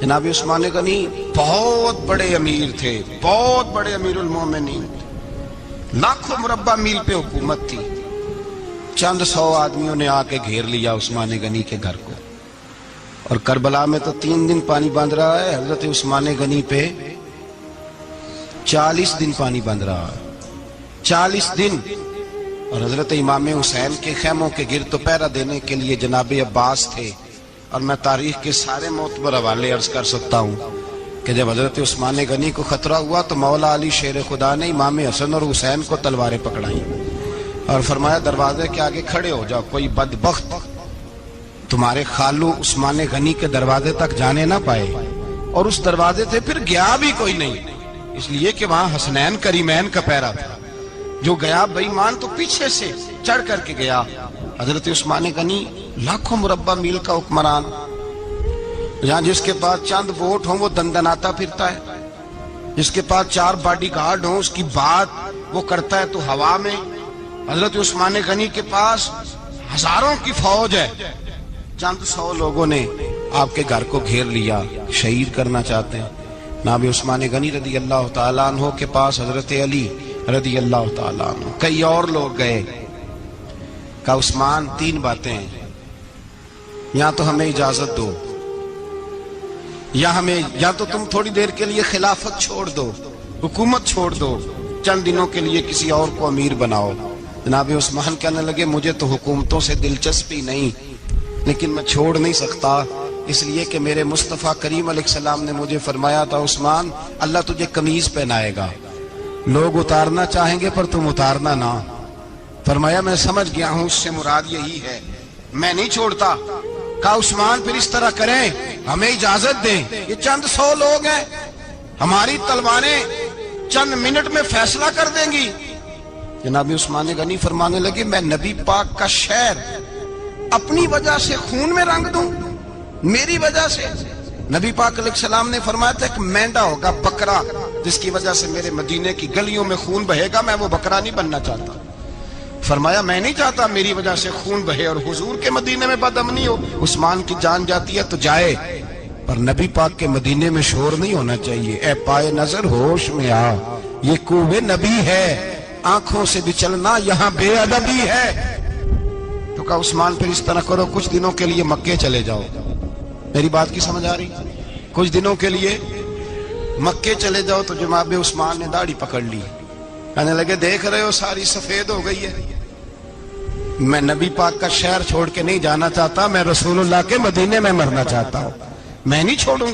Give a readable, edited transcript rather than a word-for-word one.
जनाब उस्मान गनी बहुत बड़े अमीर थे, बहुत बड़े अमीरुल मोमिनीन, लाखों मुरब्बा मील पे हुकूमत थी। चंद 100 आदमियों ने आके घेर लिया उस्मान गनी के घर को, और करबला में तो 3 दिन पानी बंद रहा है, हजरत उस्मान गनी पे 40 दिन पानी बंद रहा है, 40 दिन। और हजरत इमाम हुसैन के खैमों के गिर तो पहरा देने के लिए जनाब अब्बास थे। और मैं तारीख के सारे मोतबर हवाले अर्ज कर सकता हूँ कि जब हजरत उस्मान गनी को खतरा हुआ तो मौला अली शेर खुदा ने इमाम हसन और हुसैन को तलवारें पकड़ाई और फरमाया दरवाजे के आगे खड़े हो जाओ, कोई बदबख्त तुम्हारे खालू उस्मान गनी के दरवाजे तक जाने ना पाए। और उस दरवाजे से फिर गया भी कोई नहीं, इसलिए कि वहां हसनैन करीमैन का पहरा था। जो गया बेईमान तो पीछे से चढ़ करके गया। हजरत उस्मान गनी लाखों मुरब्बा मील का हुक्मरान, जहां जिसके पास चंद वोट हो वो दंदनाता फिरता है, जिसके पास 4 बॉडीगार्ड हो उसकी बात वो करता है तो हवा में। हजरत उस्मान गनी के पास हजारों की फौज है, चंद 100 लोगों ने आपके घर को घेर लिया, शहीद करना चाहते हैं। नाबी उस्मान गनी रदी अल्लाह तआला अन्हो के पास हजरत अली रदी अल्लाह तआला अन्हो, कई और लोग गए। का उस्मान 3 बातें हैं, या तो हमें इजाजत दो, या तो तुम थोड़ी देर के लिए खिलाफत छोड़ दो, हुकूमत छोड़ दो, चंद दिनों के लिए किसी और को अमीर बनाओ। जनाब उस्मान कहने लगे मुझे तो हुकूमतों से दिलचस्पी नहीं, लेकिन मैं छोड़ नहीं सकता, इसलिए कि मेरे मुस्तफ़ा करीम अलैहिस्सलाम ने मुझे फरमाया था उस्मान अल्लाह तुझे कमीज पहनाएगा, लोग उतारना चाहेंगे पर तुम उतारना ना। फरमाया मैं समझ गया हूं, उससे मुराद यही है, मैं नहीं छोड़ता। कहा उस्मान फिर इस तरह करें, हमें इजाजत दें, ये चंद 100 लोग हैं, हमारी तलवारें चंद मिनट में फैसला कर देंगी। जनाब उस्मान गनी फरमाने लगे मैं नबी पाक का शहर अपनी वजह से खून में रंग दूं, मेरी वजह से? नबी पाक अलैहिस्सलाम ने फरमाया था कि मेंढा होगा बकरा, जिसकी वजह से मेरे मदीने की गलियों में खून बहेगा, मैं वो बकरा नहीं बनना चाहता। फरमाया मैं नहीं चाहता मेरी वजह से खून बहे और हुजूर के मदीने में बदअमनी हो। उस्मान की जान जाती है तो जाए, पर नबी पाक के मदीने में शोर नहीं होना चाहिए। ए पाए नजर होश में आ, ये कूबे नबी है, आंखों से भी चलना यहाँ बेअदबी है। तो कहा उस्मान फिर इस तरह करो, कुछ दिनों के लिए मक्के चले जाओ। मेरी बात की समझ आ रही? कुछ दिनों के लिए मक्के चले जाओ। तो जनाब उस्मान ने दाढ़ी पकड़ ली, कहने लगे देख रहे हो सारी सफेद हो गई है, मैं नबी पाक का शहर छोड़ के नहीं जाना चाहता, मैं रसूलुल्लाह के मदीने में मरना चाहता हूं, मैं नहीं छोड़ूंगा।